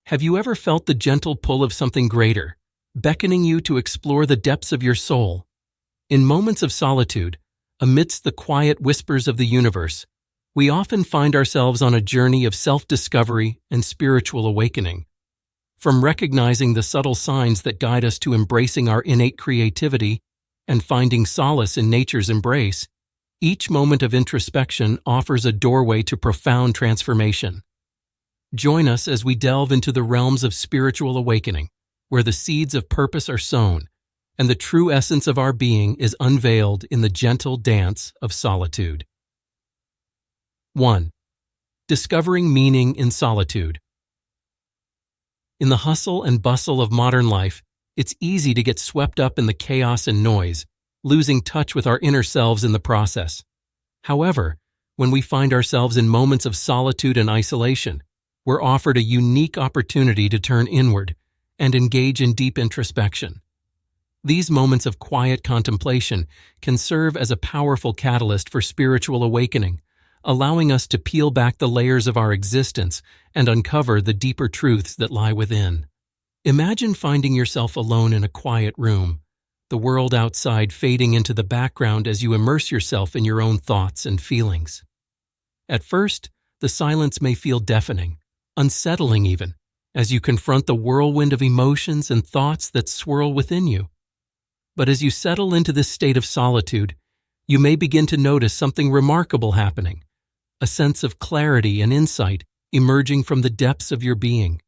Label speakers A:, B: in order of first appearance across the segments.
A: Have you ever felt the gentle pull of something greater, beckoning you to explore the depths of your soul? In moments of solitude, amidst the quiet whispers of the universe, we often find ourselves on a journey of self-discovery and spiritual awakening. From recognizing the subtle signs that guide us to embracing our innate creativity and finding solace in nature's embrace, each moment of introspection offers a doorway to profound transformation. Join us as we delve into the realms of spiritual awakening, where the seeds of purpose are sown and the true essence of our being is unveiled in the gentle dance of solitude. 1. Discovering meaning in solitude. In the hustle and bustle of modern life, it's easy to get swept up in the chaos and noise, losing touch with our inner selves in the process. However, when we find ourselves in moments of solitude and isolation, we're offered a unique opportunity to turn inward and engage in deep introspection. These moments of quiet contemplation can serve as a powerful catalyst for spiritual awakening, allowing us to peel back the layers of our existence and uncover the deeper truths that lie within. Imagine finding yourself alone in a quiet room, the world outside fading into the background as you immerse yourself in your own thoughts and feelings. At first, the silence may feel deafening, unsettling even, as you confront the whirlwind of emotions and thoughts that swirl within you. But as you settle into this state of solitude, you may begin to notice something remarkable happening, a sense of clarity and insight emerging from the depths of your being.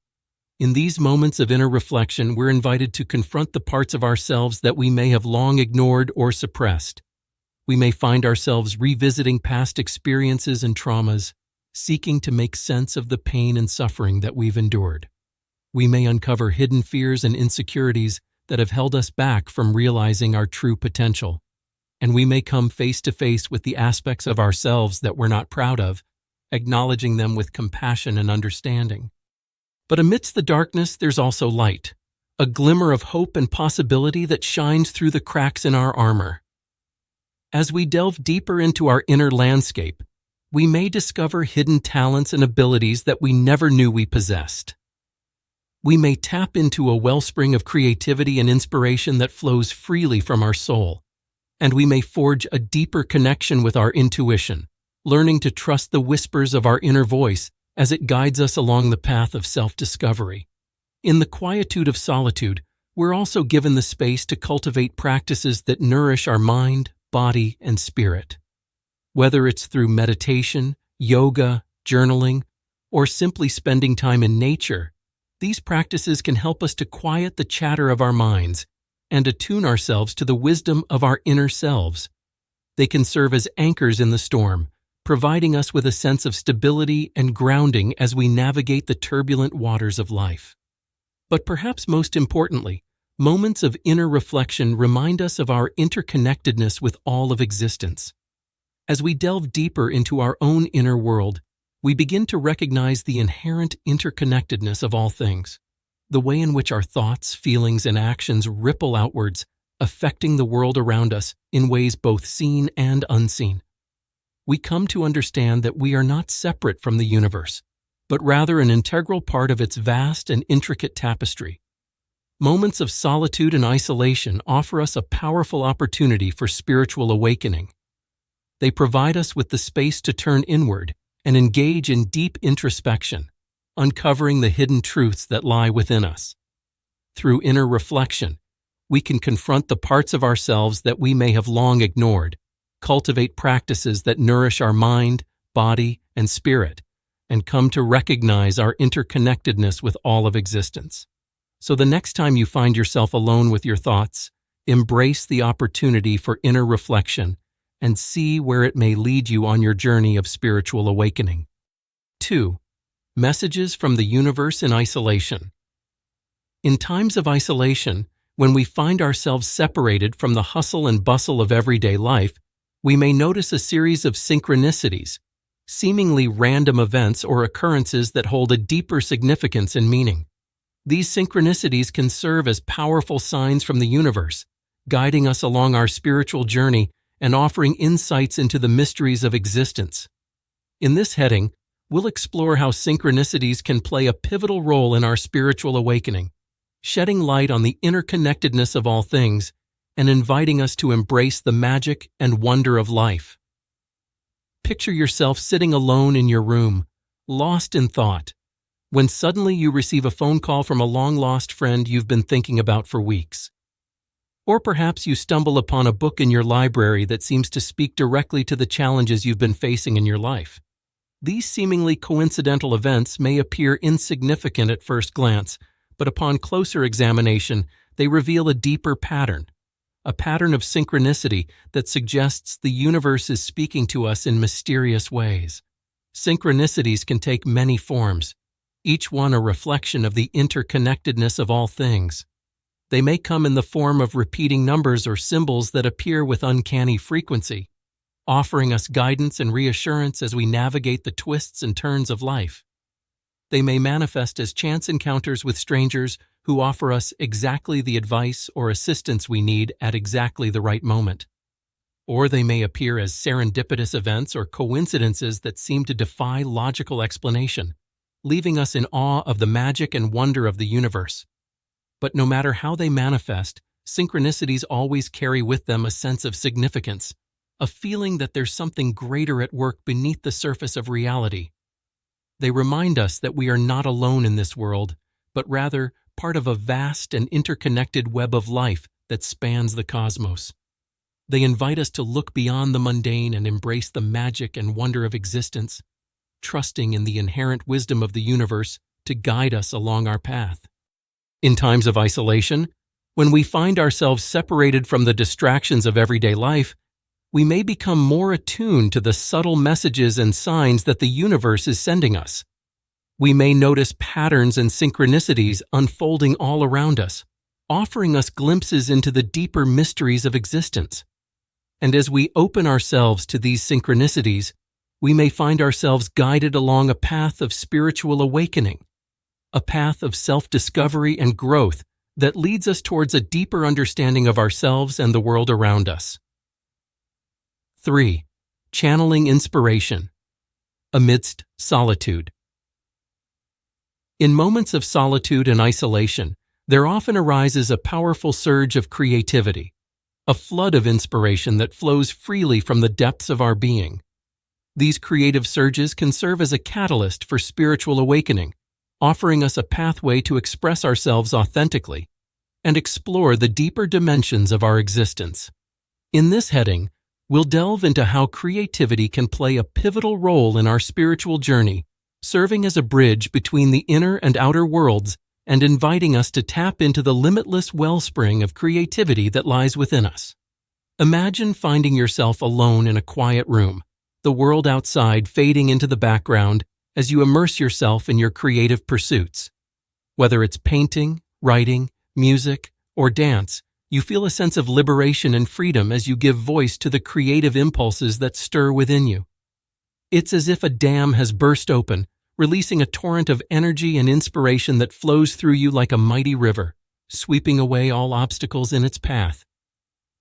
A: In these moments of inner reflection, we're invited to confront the parts of ourselves that we may have long ignored or suppressed. We may find ourselves revisiting past experiences and traumas, seeking to make sense of the pain and suffering that we've endured. We may uncover hidden fears and insecurities that have held us back from realizing our true potential. And we may come face to face with the aspects of ourselves that we're not proud of, acknowledging them with compassion and understanding. But amidst the darkness, there's also light, a glimmer of hope and possibility that shines through the cracks in our armor. As we delve deeper into our inner landscape, we may discover hidden talents and abilities that we never knew we possessed. We may tap into a wellspring of creativity and inspiration that flows freely from our soul, and we may forge a deeper connection with our intuition, learning to trust the whispers of our inner voice as it guides us along the path of self-discovery. In the quietude of solitude, we're also given the space to cultivate practices that nourish our mind, body, and spirit. Whether it's through meditation, yoga, journaling, or simply spending time in nature, these practices can help us to quiet the chatter of our minds and attune ourselves to the wisdom of our inner selves. They can serve as anchors in the storm, providing us with a sense of stability and grounding as we navigate the turbulent waters of life. But perhaps most importantly, moments of inner reflection remind us of our interconnectedness with all of existence. As we delve deeper into our own inner world, we begin to recognize the inherent interconnectedness of all things, the way in which our thoughts, feelings, and actions ripple outwards, affecting the world around us in ways both seen and unseen. We come to understand that we are not separate from the universe, but rather an integral part of its vast and intricate tapestry. Moments of solitude and isolation offer us a powerful opportunity for spiritual awakening. They provide us with the space to turn inward and engage in deep introspection, uncovering the hidden truths that lie within us. Through inner reflection, we can confront the parts of ourselves that we may have long ignored, cultivate practices that nourish our mind, body, and spirit, and come to recognize our interconnectedness with all of existence. So the next time you find yourself alone with your thoughts, embrace the opportunity for inner reflection and see where it may lead you on your journey of spiritual awakening. 2. Messages from the universe in isolation. In times of isolation, when we find ourselves separated from the hustle and bustle of everyday life, we may notice a series of synchronicities, seemingly random events or occurrences that hold a deeper significance and meaning. These synchronicities can serve as powerful signs from the universe, guiding us along our spiritual journey and offering insights into the mysteries of existence. In this heading, we'll explore how synchronicities can play a pivotal role in our spiritual awakening, shedding light on the interconnectedness of all things and inviting us to embrace the magic and wonder of life. Picture yourself sitting alone in your room, lost in thought, when suddenly you receive a phone call from a long-lost friend you've been thinking about for weeks. Or perhaps you stumble upon a book in your library that seems to speak directly to the challenges you've been facing in your life. These seemingly coincidental events may appear insignificant at first glance, but upon closer examination, they reveal a deeper pattern, a pattern of synchronicity that suggests the universe is speaking to us in mysterious ways. Synchronicities can take many forms, each one a reflection of the interconnectedness of all things. They may come in the form of repeating numbers or symbols that appear with uncanny frequency, offering us guidance and reassurance as we navigate the twists and turns of life. They may manifest as chance encounters with strangers who offer us exactly the advice or assistance we need at exactly the right moment. Or they may appear as serendipitous events or coincidences that seem to defy logical explanation, leaving us in awe of the magic and wonder of the universe. But no matter how they manifest, synchronicities always carry with them a sense of significance, a feeling that there's something greater at work beneath the surface of reality. They remind us that we are not alone in this world, but rather part of a vast and interconnected web of life that spans the cosmos. They invite us to look beyond the mundane and embrace the magic and wonder of existence, trusting in the inherent wisdom of the universe to guide us along our path. In times of isolation, when we find ourselves separated from the distractions of everyday life, we may become more attuned to the subtle messages and signs that the universe is sending us. We may notice patterns and synchronicities unfolding all around us, offering us glimpses into the deeper mysteries of existence. And as we open ourselves to these synchronicities, we may find ourselves guided along a path of spiritual awakening, a path of self-discovery and growth that leads us towards a deeper understanding of ourselves and the world around us. 3. Channeling inspiration. Amidst solitude. In moments of solitude and isolation, there often arises a powerful surge of creativity, a flood of inspiration that flows freely from the depths of our being. These creative surges can serve as a catalyst for spiritual awakening, offering us a pathway to express ourselves authentically and explore the deeper dimensions of our existence. In this heading, we'll delve into how creativity can play a pivotal role in our spiritual journey, serving as a bridge between the inner and outer worlds and inviting us to tap into the limitless wellspring of creativity that lies within us. Imagine finding yourself alone in a quiet room, the world outside fading into the background as you immerse yourself in your creative pursuits. Whether it's painting, writing, music, or dance, you feel a sense of liberation and freedom as you give voice to the creative impulses that stir within you. It's as if a dam has burst open, releasing a torrent of energy and inspiration that flows through you like a mighty river, sweeping away all obstacles in its path.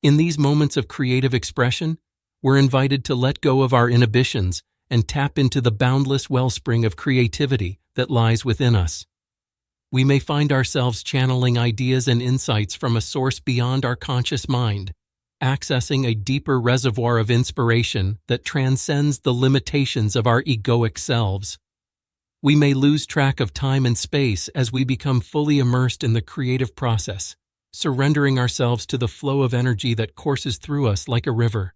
A: In these moments of creative expression, we're invited to let go of our inhibitions and tap into the boundless wellspring of creativity that lies within us. We may find ourselves channeling ideas and insights from a source beyond our conscious mind, accessing a deeper reservoir of inspiration that transcends the limitations of our egoic selves. We may lose track of time and space as we become fully immersed in the creative process, surrendering ourselves to the flow of energy that courses through us like a river.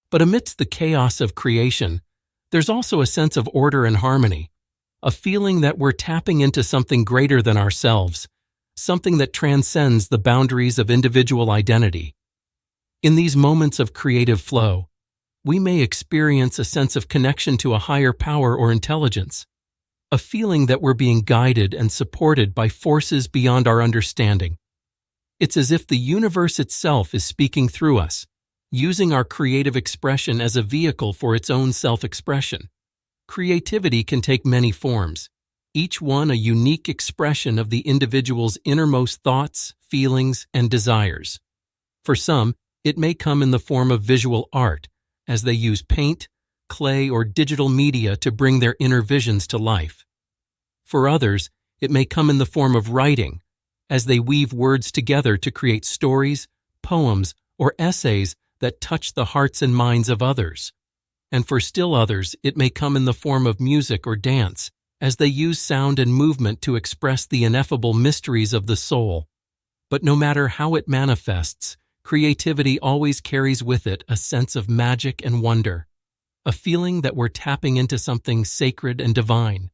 A: But amidst the chaos of creation, there's also a sense of order and harmony, a feeling that we're tapping into something greater than ourselves, something that transcends the boundaries of individual identity. In these moments of creative flow, we may experience a sense of connection to a higher power or intelligence, a feeling that we're being guided and supported by forces beyond our understanding. It's as if the universe itself is speaking through us, using our creative expression as a vehicle for its own self-expression. Creativity can take many forms, each one a unique expression of the individual's innermost thoughts, feelings, and desires. For some, it may come in the form of visual art, as they use paint, clay, or digital media to bring their inner visions to life. For others, it may come in the form of writing, as they weave words together to create stories, poems, or essays that touch the hearts and minds of others. And for still others, it may come in the form of music or dance, as they use sound and movement to express the ineffable mysteries of the soul. But no matter how it manifests, creativity always carries with it a sense of magic and wonder, a feeling that we're tapping into something sacred and divine.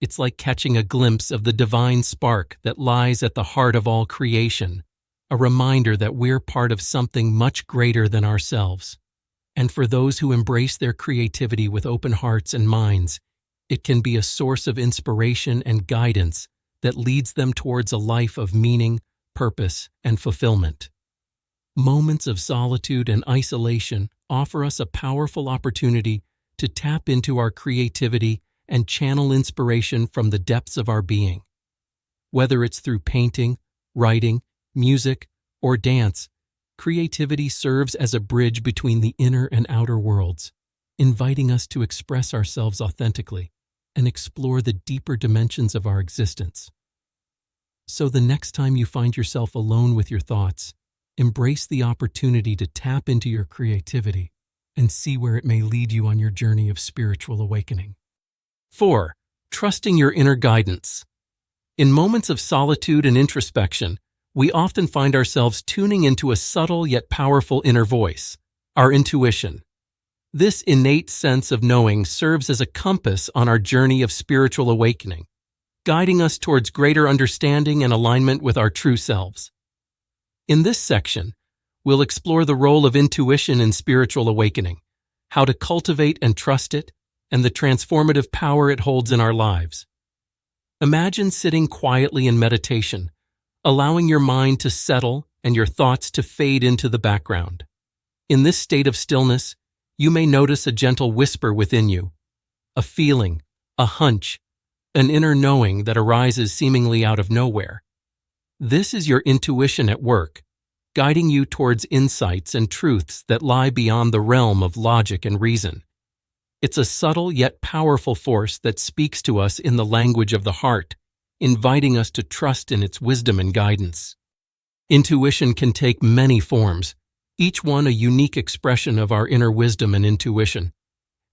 A: It's like catching a glimpse of the divine spark that lies at the heart of all creation, a reminder that we're part of something much greater than ourselves. And for those who embrace their creativity with open hearts and minds, it can be a source of inspiration and guidance that leads them towards a life of meaning, purpose, and fulfillment. Moments of solitude and isolation offer us a powerful opportunity to tap into our creativity and channel inspiration from the depths of our being. Whether it's through painting, writing, music, or dance, creativity serves as a bridge between the inner and outer worlds, inviting us to express ourselves authentically and explore the deeper dimensions of our existence. So the next time you find yourself alone with your thoughts, embrace the opportunity to tap into your creativity and see where it may lead you on your journey of spiritual awakening. 4. Trusting your inner guidance. In moments of solitude and introspection, we often find ourselves tuning into a subtle yet powerful inner voice, our intuition. This innate sense of knowing serves as a compass on our journey of spiritual awakening, guiding us towards greater understanding and alignment with our true selves. In this section, we'll explore the role of intuition in spiritual awakening, how to cultivate and trust it, and the transformative power it holds in our lives. Imagine sitting quietly in meditation, allowing your mind to settle and your thoughts to fade into the background. In this state of stillness, you may notice a gentle whisper within you, a feeling, a hunch, an inner knowing that arises seemingly out of nowhere. This is your intuition at work, guiding you towards insights and truths that lie beyond the realm of logic and reason. It's a subtle yet powerful force that speaks to us in the language of the heart, inviting us to trust in its wisdom and guidance. Intuition can take many forms, each one a unique expression of our inner wisdom and intuition.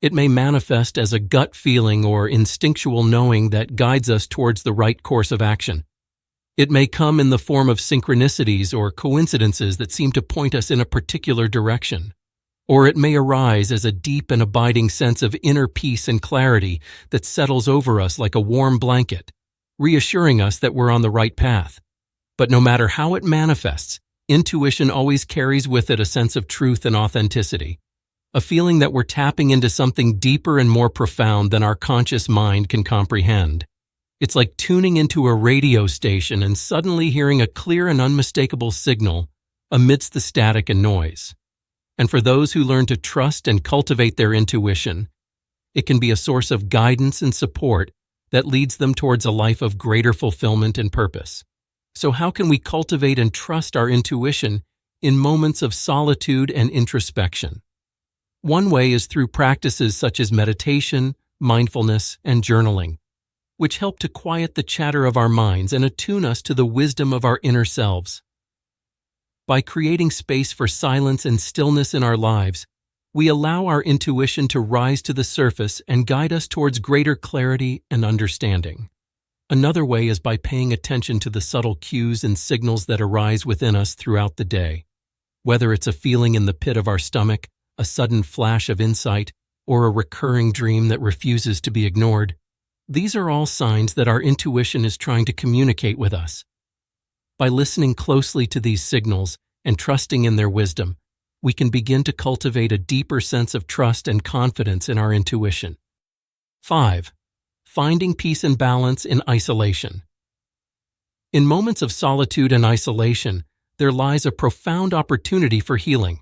A: It may manifest as a gut feeling or instinctual knowing that guides us towards the right course of action. It may come in the form of synchronicities or coincidences that seem to point us in a particular direction. Or it may arise as a deep and abiding sense of inner peace and clarity that settles over us like a warm blanket, reassuring us that we're on the right path. But no matter how it manifests, intuition always carries with it a sense of truth and authenticity, a feeling that we're tapping into something deeper and more profound than our conscious mind can comprehend. It's like tuning into a radio station and suddenly hearing a clear and unmistakable signal amidst the static and noise. And for those who learn to trust and cultivate their intuition, it can be a source of guidance and support that leads them towards a life of greater fulfillment and purpose. So how can we cultivate and trust our intuition in moments of solitude and introspection? One way is through practices such as meditation, mindfulness, and journaling, which help to quiet the chatter of our minds and attune us to the wisdom of our inner selves. By creating space for silence and stillness in our lives, we allow our intuition to rise to the surface and guide us towards greater clarity and understanding. Another way is by paying attention to the subtle cues and signals that arise within us throughout the day. Whether it's a feeling in the pit of our stomach, a sudden flash of insight, or a recurring dream that refuses to be ignored, these are all signs that our intuition is trying to communicate with us. By listening closely to these signals and trusting in their wisdom, we can begin to cultivate a deeper sense of trust and confidence in our intuition. 5. Finding peace and balance in isolation. In moments of solitude and isolation, there lies a profound opportunity for healing,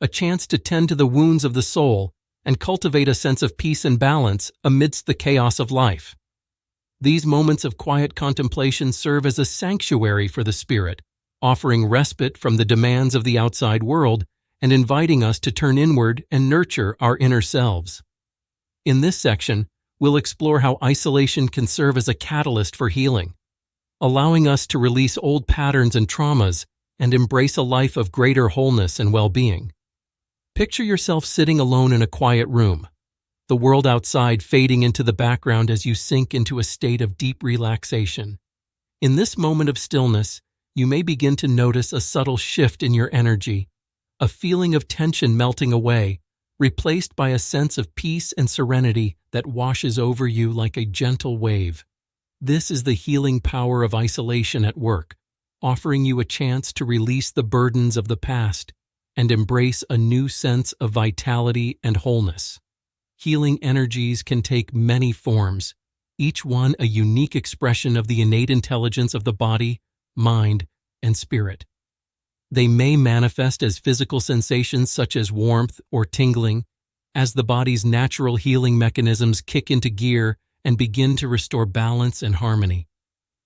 A: a chance to tend to the wounds of the soul and cultivate a sense of peace and balance amidst the chaos of life. These moments of quiet contemplation serve as a sanctuary for the spirit, offering respite from the demands of the outside world and inviting us to turn inward and nurture our inner selves. In this section, we'll explore how isolation can serve as a catalyst for healing, allowing us to release old patterns and traumas and embrace a life of greater wholeness and well-being. Picture yourself sitting alone in a quiet room, the world outside fading into the background as you sink into a state of deep relaxation. In this moment of stillness, you may begin to notice a subtle shift in your energy, a feeling of tension melting away, replaced by a sense of peace and serenity that washes over you like a gentle wave. This is the healing power of isolation at work, offering you a chance to release the burdens of the past and embrace a new sense of vitality and wholeness. Healing energies can take many forms, each one a unique expression of the innate intelligence of the body, mind, and spirit. They may manifest as physical sensations such as warmth or tingling, as the body's natural healing mechanisms kick into gear and begin to restore balance and harmony.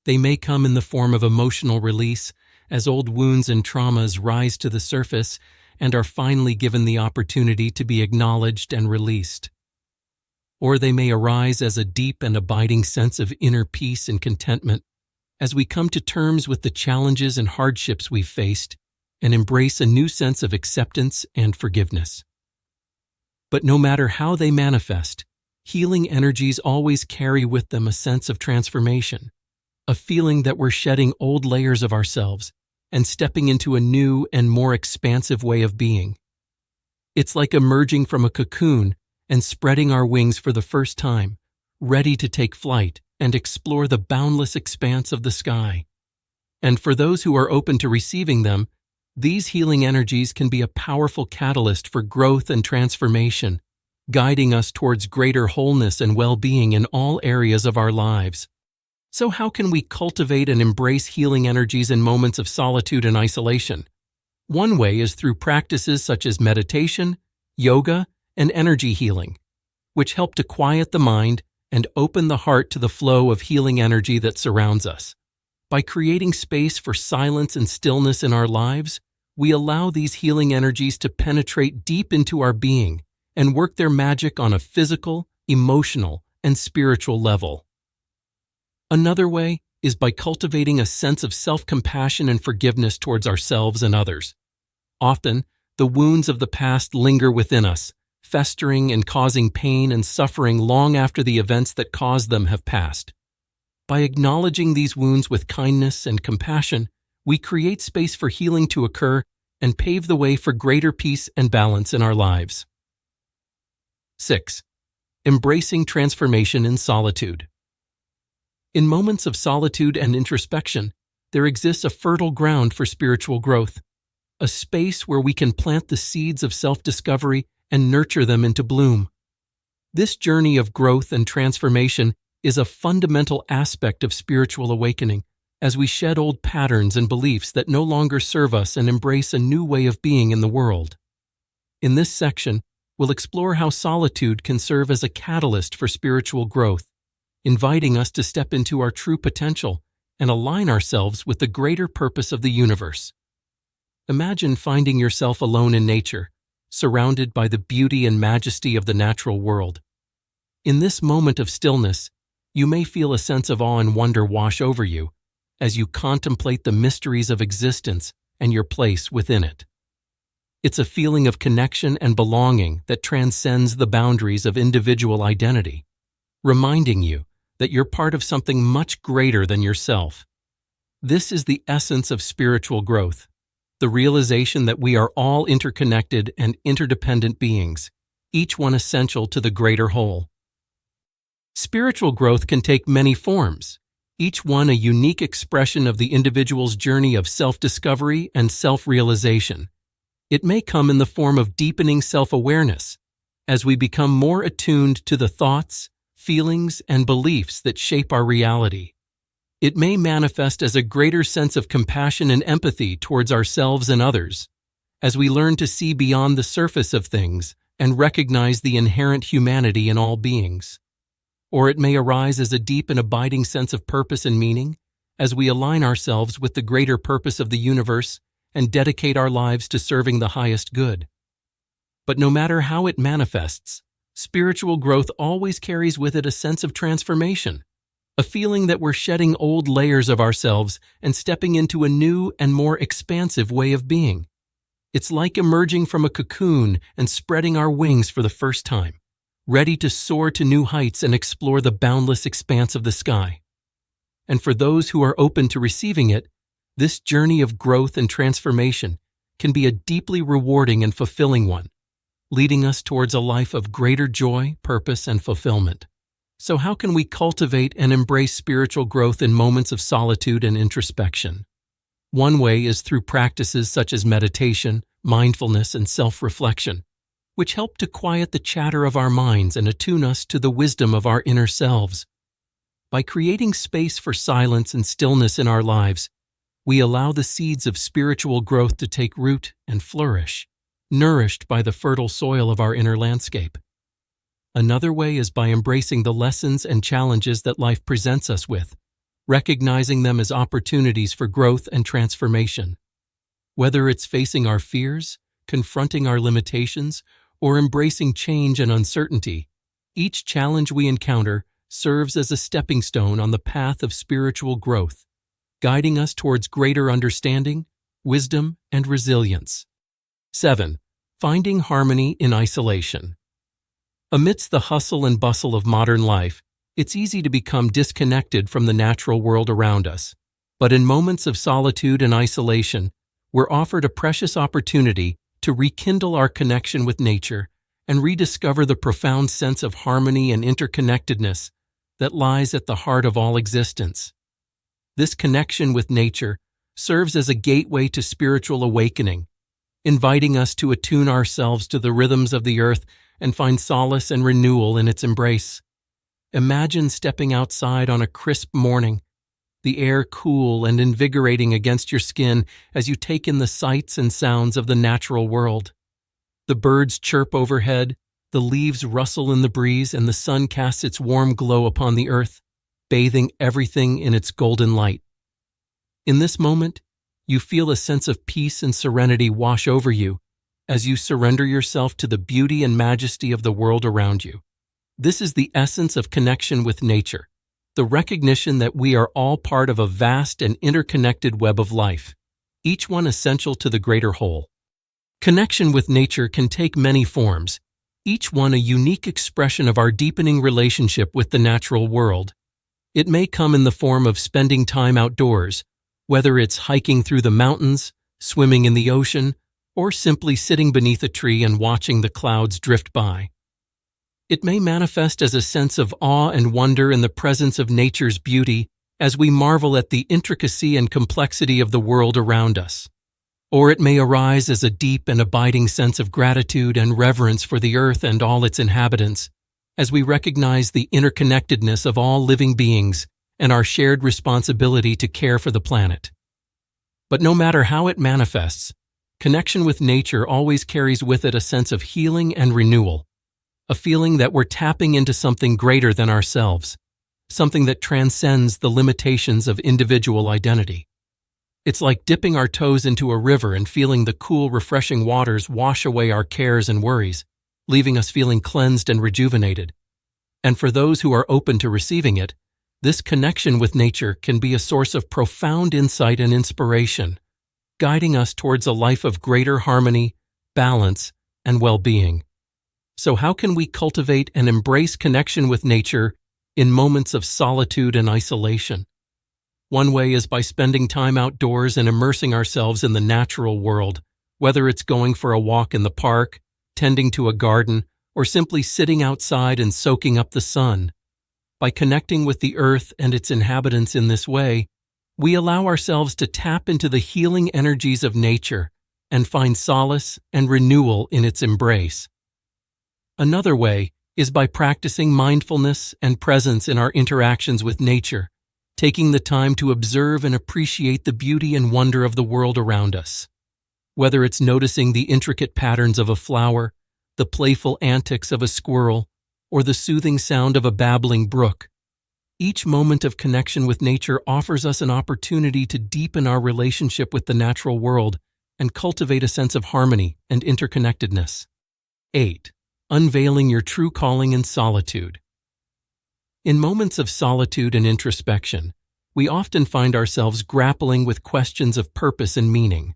A: They may come in the form of emotional release, as old wounds and traumas rise to the surface and are finally given the opportunity to be acknowledged and released. Or they may arise as a deep and abiding sense of inner peace and contentment, as we come to terms with the challenges and hardships we've faced and embrace a new sense of acceptance and forgiveness. But no matter how they manifest, healing energies always carry with them a sense of transformation, a feeling that we're shedding old layers of ourselves and stepping into a new and more expansive way of being. It's like emerging from a cocoon and spreading our wings for the first time, ready to take flight and explore the boundless expanse of the sky. And for those who are open to receiving them, these healing energies can be a powerful catalyst for growth and transformation, guiding us towards greater wholeness and well-being in all areas of our lives. So how can we cultivate and embrace healing energies in moments of solitude and isolation? One way is through practices such as meditation, yoga, and energy healing, which help to quiet the mind and open the heart to the flow of healing energy that surrounds us. By creating space for silence and stillness in our lives, we allow these healing energies to penetrate deep into our being and work their magic on a physical, emotional, and spiritual level. Another way is by cultivating a sense of self-compassion and forgiveness towards ourselves and others. Often, the wounds of the past linger within us, festering and causing pain and suffering long after the events that caused them have passed. By acknowledging these wounds with kindness and compassion, we create space for healing to occur and pave the way for greater peace and balance in our lives. 6. Embracing transformation in solitude. In moments of solitude and introspection, there exists a fertile ground for spiritual growth, a space where we can plant the seeds of self-discovery and nurture them into bloom. This journey of growth and transformation is a fundamental aspect of spiritual awakening, as we shed old patterns and beliefs that no longer serve us and embrace a new way of being in the world. In this section, we'll explore how solitude can serve as a catalyst for spiritual growth, inviting us to step into our true potential and align ourselves with the greater purpose of the universe. Imagine finding yourself alone in nature, surrounded by the beauty and majesty of the natural world. In this moment of stillness, you may feel a sense of awe and wonder wash over you as you contemplate the mysteries of existence and your place within it. It's a feeling of connection and belonging that transcends the boundaries of individual identity, reminding you that you're part of something much greater than yourself. This is the essence of spiritual growth, the realization that we are all interconnected and interdependent beings, each one essential to the greater whole. Spiritual growth can take many forms, each one a unique expression of the individual's journey of self-discovery and self-realization. It may come in the form of deepening self-awareness, as we become more attuned to the thoughts, feelings, and beliefs that shape our reality. It may manifest as a greater sense of compassion and empathy towards ourselves and others, as we learn to see beyond the surface of things and recognize the inherent humanity in all beings. Or it may arise as a deep and abiding sense of purpose and meaning, as we align ourselves with the greater purpose of the universe and dedicate our lives to serving the highest good. But no matter how it manifests, Spiritual growth always carries with it a sense of transformation, a feeling that we're shedding old layers of ourselves and stepping into a new and more expansive way of being. It's like emerging from a cocoon and spreading our wings for the first time, ready to soar to new heights and explore the boundless expanse of the sky. And for those who are open to receiving it, this journey of growth and transformation can be a deeply rewarding and fulfilling one, leading us towards a life of greater joy, purpose, and fulfillment. So how can we cultivate and embrace spiritual growth in moments of solitude and introspection? One way is through practices such as meditation, mindfulness, and self-reflection, which help to quiet the chatter of our minds and attune us to the wisdom of our inner selves. By creating space for silence and stillness in our lives, we allow the seeds of spiritual growth to take root and flourish, nourished by the fertile soil of our inner landscape. Another way is by embracing the lessons and challenges that life presents us with, recognizing them as opportunities for growth and transformation. Whether it's facing our fears, confronting our limitations, or embracing change and uncertainty, each challenge we encounter serves as a stepping stone on the path of spiritual growth, guiding us towards greater understanding, wisdom, and resilience. 7. Finding harmony in isolation. Amidst the hustle and bustle of modern life, it's easy to become disconnected from the natural world around us. But in moments of solitude and isolation, we're offered a precious opportunity to rekindle our connection with nature and rediscover the profound sense of harmony and interconnectedness that lies at the heart of all existence. This connection with nature serves as a gateway to spiritual awakening, inviting us to attune ourselves to the rhythms of the earth and find solace and renewal in its embrace. Imagine stepping outside on a crisp morning, the air cool and invigorating against your skin as you take in the sights and sounds of the natural world. The birds chirp overhead, the leaves rustle in the breeze, and the sun casts its warm glow upon the earth, bathing everything in its golden light. In this moment, you feel a sense of peace and serenity wash over you as you surrender yourself to the beauty and majesty of the world around you. This is the essence of connection with nature, the recognition that we are all part of a vast and interconnected web of life, each one essential to the greater whole. Connection with nature can take many forms, each one a unique expression of our deepening relationship with the natural world. It may come in the form of spending time outdoors, whether it's hiking through the mountains, swimming in the ocean, or simply sitting beneath a tree and watching the clouds drift by. It may manifest as a sense of awe and wonder in the presence of nature's beauty as we marvel at the intricacy and complexity of the world around us. Or it may arise as a deep and abiding sense of gratitude and reverence for the earth and all its inhabitants, as we recognize the interconnectedness of all living beings and our shared responsibility to care for the planet. But no matter how it manifests, connection with nature always carries with it a sense of healing and renewal, a feeling that we're tapping into something greater than ourselves, something that transcends the limitations of individual identity. It's like dipping our toes into a river and feeling the cool, refreshing waters wash away our cares and worries, leaving us feeling cleansed and rejuvenated. And for those who are open to receiving it, this connection with nature can be a source of profound insight and inspiration, guiding us towards a life of greater harmony, balance, and well-being. So how can we cultivate and embrace connection with nature in moments of solitude and isolation? One way is by spending time outdoors and immersing ourselves in the natural world, whether it's going for a walk in the park, tending to a garden, or simply sitting outside and soaking up the sun. By connecting with the earth and its inhabitants in this way, we allow ourselves to tap into the healing energies of nature and find solace and renewal in its embrace. Another way is by practicing mindfulness and presence in our interactions with nature, taking the time to observe and appreciate the beauty and wonder of the world around us. Whether it's noticing the intricate patterns of a flower, the playful antics of a squirrel, or the soothing sound of a babbling brook, each moment of connection with nature offers us an opportunity to deepen our relationship with the natural world and cultivate a sense of harmony and interconnectedness. 8. Unveiling your true calling in solitude. In moments of solitude and introspection, we often find ourselves grappling with questions of purpose and meaning.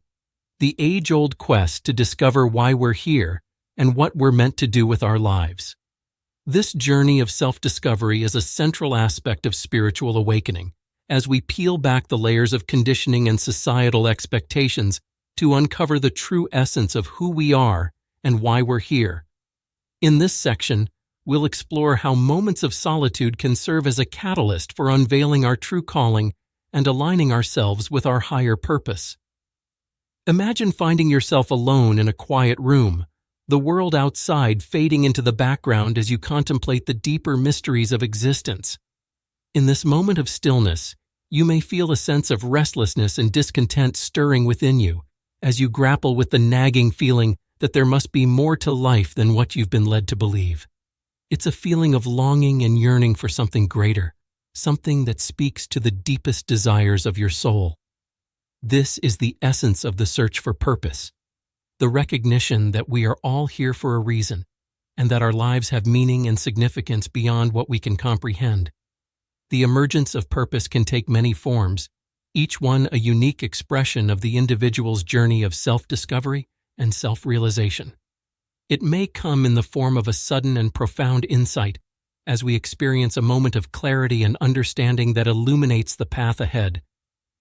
A: The age-old quest to discover why we're here and what we're meant to do with our lives. This journey of self-discovery is a central aspect of spiritual awakening, as we peel back the layers of conditioning and societal expectations to uncover the true essence of who we are and why we're here. In this section, we'll explore how moments of solitude can serve as a catalyst for unveiling our true calling and aligning ourselves with our higher purpose. Imagine finding yourself alone in a quiet room, the world outside fading into the background as you contemplate the deeper mysteries of existence. In this moment of stillness, you may feel a sense of restlessness and discontent stirring within you as you grapple with the nagging feeling that there must be more to life than what you've been led to believe. It's a feeling of longing and yearning for something greater, something that speaks to the deepest desires of your soul. This is the essence of the search for purpose, the recognition that we are all here for a reason, and that our lives have meaning and significance beyond what we can comprehend. The emergence of purpose can take many forms, each one a unique expression of the individual's journey of self-discovery and self-realization. It may come in the form of a sudden and profound insight as we experience a moment of clarity and understanding that illuminates the path ahead.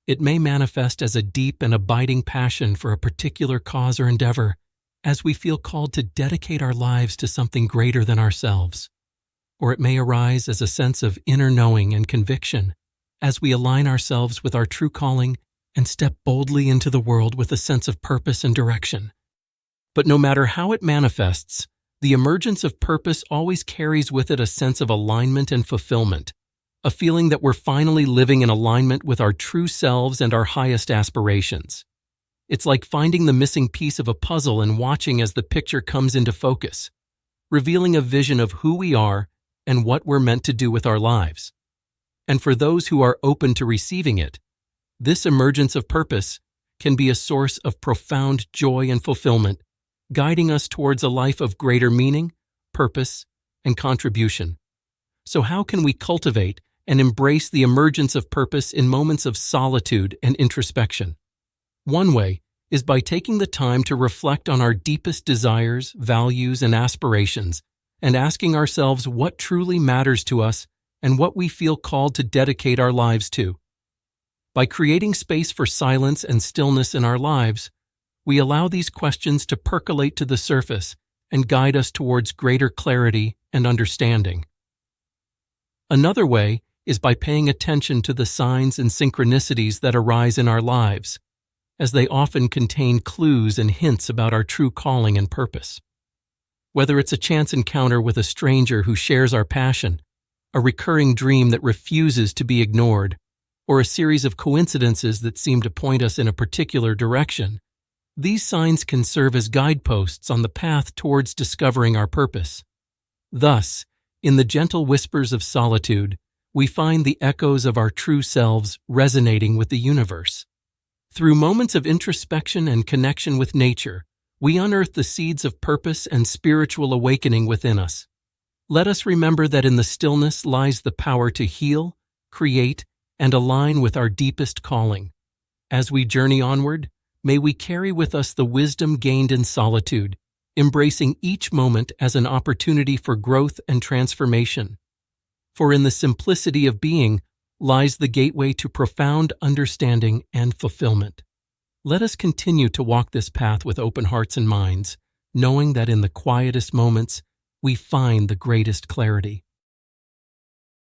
A: It may manifest as a deep and abiding passion for a particular cause or endeavor as we feel called to dedicate our lives to something greater than ourselves. Or it may arise as a sense of inner knowing and conviction as we align ourselves with our true calling and step boldly into the world with a sense of purpose and direction. But no matter how it manifests, the emergence of purpose always carries with it a sense of alignment and fulfillment, a feeling that we're finally living in alignment with our true selves and our highest aspirations. It's like finding the missing piece of a puzzle and watching as the picture comes into focus, revealing a vision of who we are and what we're meant to do with our lives. And for those who are open to receiving it, this emergence of purpose can be a source of profound joy and fulfillment, guiding us towards a life of greater meaning, purpose, and contribution. So how can we cultivate and embrace the emergence of purpose in moments of solitude and introspection? One way is by taking the time to reflect on our deepest desires, values, and aspirations, and asking ourselves what truly matters to us and what we feel called to dedicate our lives to. By creating space for silence and stillness in our lives, we allow these questions to percolate to the surface and guide us towards greater clarity and understanding. Another way is by paying attention to the signs and synchronicities that arise in our lives, as they often contain clues and hints about our true calling and purpose. Whether it's a chance encounter with a stranger who shares our passion, a recurring dream that refuses to be ignored, or a series of coincidences that seem to point us in a particular direction, these signs can serve as guideposts on the path towards discovering our purpose. Thus, in the gentle whispers of solitude, we find the echoes of our true selves resonating with the universe. Through moments of introspection and connection with nature, we unearth the seeds of purpose and spiritual awakening within us. Let us remember that in the stillness lies the power to heal, create, and align with our deepest calling. As we journey onward, may we carry with us the wisdom gained in solitude, embracing each moment as an opportunity for growth and transformation. For in the simplicity of being lies the gateway to profound understanding and fulfillment. Let us continue to walk this path with open hearts and minds, knowing that in the quietest moments, we find the greatest clarity.